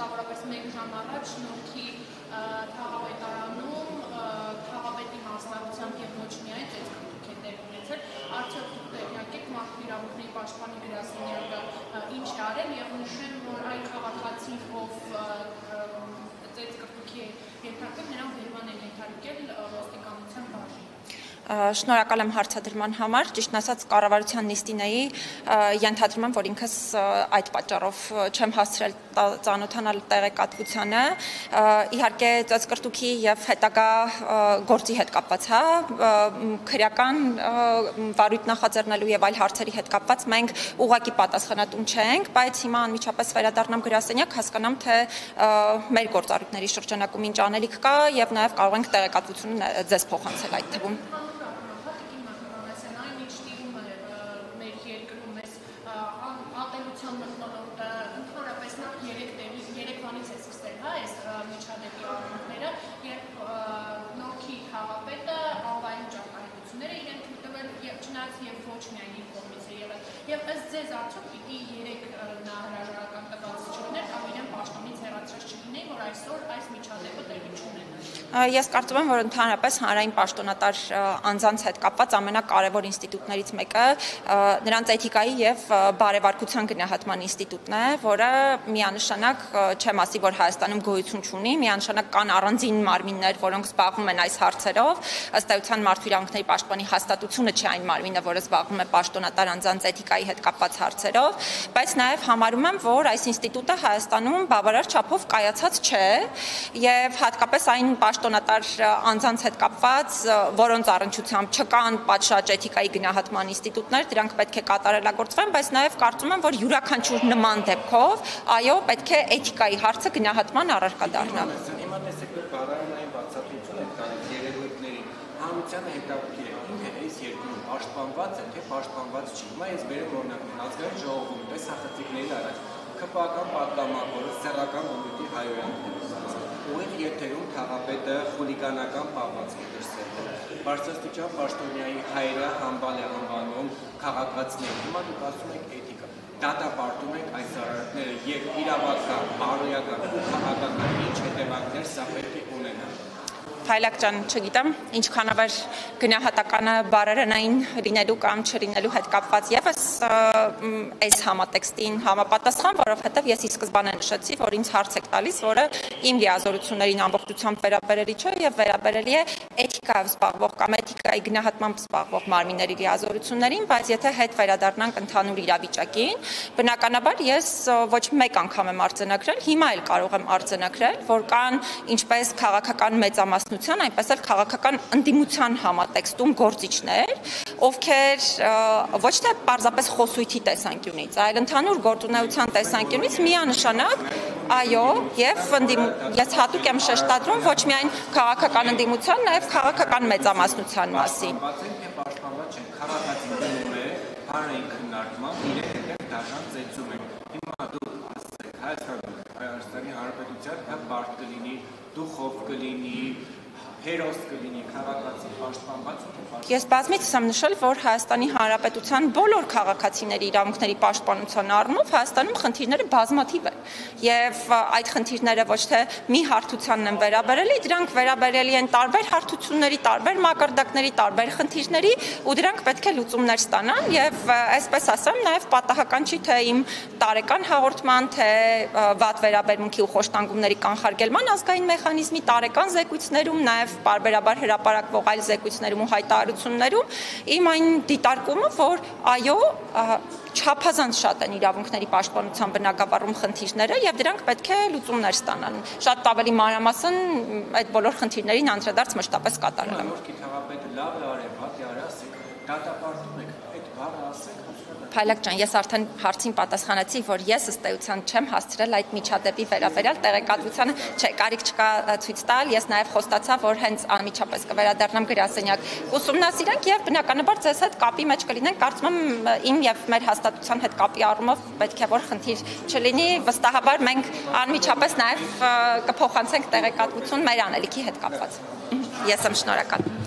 մոտավորապես 1 ժամ առաջ շնորհքի քաղաքավետարանում քաղաքավետի մասնակցությամբ եւ ոչ միայն ծեծկռտուք է տեղ ունեցել, արդյոք դուք տեղյակ եք մարդու իրավունքների պաշտպանի գրասենյակը ինչ է արել եւ նշեմ, որ այն քաղաքացին, ով ծեծկռտուքի է ենթարկվել, նրան վերման է ենթարկել ոստիկանության բաժին։ Շնորհակալ եմ հարցադրման համար, ճիշտն ասած կառավարության նիստին էի, ենթադրում եմ, որ ինքս այդ պատճառով չեմ հասցրել ծանոթանալ տեղեկատվությանը, իհարկե ծեծկռտուքի եւ հետագա գործի հետ կապված, քրեական վարույթ նախաձեռնելու եւ այլ հարցերի հետ կապված մենք ուղղակի պատասխանատուն չենք, բայց հիմա անմիջապես վերադառնամ գրասենյակ, հասկանամ, թե մեր գործառույթների շրջանակում ինչ անելիք կա եւ նաեւ կարող ենք տեղեկատվություն ձեզ փոխանցել այդ թվում։ Եվ ըստ ձեզ արդյոք պիտի 3 նա հրաժարական տված չլիներ, կամ իրեն պաշտոնից հեռացրած չլիներ, որ այսօր այս միջադեպը տեղի չունենա։ Ես կարծում եմ, որ ընդհանրապես հանրային պաշտոնատար անձանց հետ կապված ամենակարևոր ինստիտուտներից մեկը նրանց էթիկայի եւ բարեվարկության գնահատման ինստիտուտն է, որը միանշանակ չեմ ասի, որ Հայաստանում գոյություն չունի, միանշանակ կան առանձին մարմիններ, որոնք զբաղվում են այս հարցերով, ըստ էության մարդու իրավունքների պաշտպանի հաստատությունը չէ այն մարմինը, որը զբաղվում է պաշտոնատար անձանց էթիկայի հետ կապված հարցերով, բայց նաեւ համարում եմ, որ այս ինստիտուտը Հայաստանում բավարար չափով կայացած չէ եւ հատկապես այն պաշտոնատար անձանց հետ կապված, որոնց առնչությամբ չկան պատշաճ էթիկայի գնահատման ինստիտուտներ, դրանք պետք է կատարելագործվեն, բայց նաեւ կարծում եմ, որ յուրաքանչյուր նման դեպքով, այո, պետք է էթիկայի հարցը գնահատման առարկա դառնա։ Հիմա տեսեք, որ բառային բացատրություն եք տալիս երևույթների հանրությանը հետաքրքիր է, ինքը այս երկրում պաշտպանված է, թե պաշտպանված չի։ Հիմա ես բերեմ օրինակ ազգային ժողովում տեսախցիկների առաջ ԿՊԱ-կան պատգամավորը սեռական բնույթի հայոյան ուղիղ եթերում քաղաքապետը խուլիգանական պահվածքի դրսել։ Բարձրաստիճան պաշտոնյայի հայրը համբալ է անվանում քաղաքացիներին։ Հիմա դուք ասում եք էթիկա։ Դատապարտում եք այս արարքները եւ իրավական, բարոյական ու քաղաքական ինչ հետևանքներ սա պետք է ունենա։ Թայլակ ջան, չգիտեմ, ինչքանով էր գնահատականը բարերենային լինելու կամ չլինելու հետ կապված եւս այս համատեքստին համապատասխան, որովհետեւ ես ի սկզբանե նշեցի, որ ինձ հարց եք տալիս, որը իմ լիազորություններին ամբողջությամբ վերաբերելի չէ եւ վերաբերելի է էթիկայով զբաղվող կամ էթիկայի գնահատմամբ զբաղվող մարմինների լիազորություններին, բայց եթե հետ վերադառնանք ընդհանուր իրավիճակին, բնականաբար ես ոչ մեկ անգամ եմ արձանագրել, հիմա էլ կարող եմ արձանագրել, որ կան ինչպես քաղաքական մեծամասնություն, այնպես էլ քաղաքական ընդդիմության համատեքստում գործիչներ, ովքեր ոչ թե պարզապես խոսույթի տեսանկյունից, այլ ընդհանուր գործունեության տեսանկյունից միանշանակ, այո, եւ ես հատուկ եմ շեշտադրում ոչ միայն քաղաքական ընդդիմության, նաեւ քաղաքական մեծամասնության մասին։ Պաշտպանված չեն, քաղաքացին դնում է հանրային քննարկման, իրենք հետև դաշան ծեծում են։ Հիմա դու ասեք, Հայաստանի Հանրապետության բարդ կլինի, դուխով կլինի, հերոս կլինի, քաղաքացի պաշտպանված ու Ես բազմիցս եմ նշել, որ Հայաստանի Հանրապետության բոլոր քաղաքացիների իրավունքների պաշտպանության առումով Հայաստանում խնդիրները բազմաթիվ են եւ այդ խնդիրները ոչ թե մի հարթությանն են վերաբերելի, դրանք վերաբերելի են տարբեր հարթությունների, տարբեր մակարդակների, տարբեր խնդիրների ու դրանք պետք է լուծումներ ստանան եւ այսպես ասեմ նաեւ պատահական չի թե իմ տարեկան հաղորդման, թե վատ վերաբերմունքի ու խոշտանգումների կանխարգելման ազգային մեխանիզմի տարեկան զեկույցներում, նաեւ պարբերաբար հրապարակվող այլ զեկույցներում ու հայտարարություններում իմ այն դիտարկումը, որ այո, չափազանց շատ են իրավունքների պաշտպանության բնագավառում խնդիրները եւ դրանք պետք է լուծումներ ստանան։ Շատ ավելի մանրամասն այդ բոլոր խնդիրներին անդրադարձ մշտապես կատարել եմ։ Քաղաքապետը լավ է արել, վատ է արել, ասեք, դատապարտում եք, այդ բառը ասեք։ Փայլակ ջան, ես արդեն հարցին պատասխանեցի, որ ես ըստ էության չեմ հասցրել այդ միջադեպի վերաբերյալ տեղեկատվությանը, չէ, կարիք չկա ցույց տալ, ես նաև խոստացա, որ հենց անմիջապես կվերադառնամ գրասենյակ ուսումնասիրենք եւ բնականաբար ձեզ հետ կապի մեջ կլինենք, կարծում եմ իմ եւ մեր հաստատության հետ կապի առումով պետք է որ խնդիր չլինի, վստահաբար մենք անմիջապես նաև կփոխանցենք տեղեկատվություն մեր անելիքի հետ կապված։ Ես եմ շնորհակալ։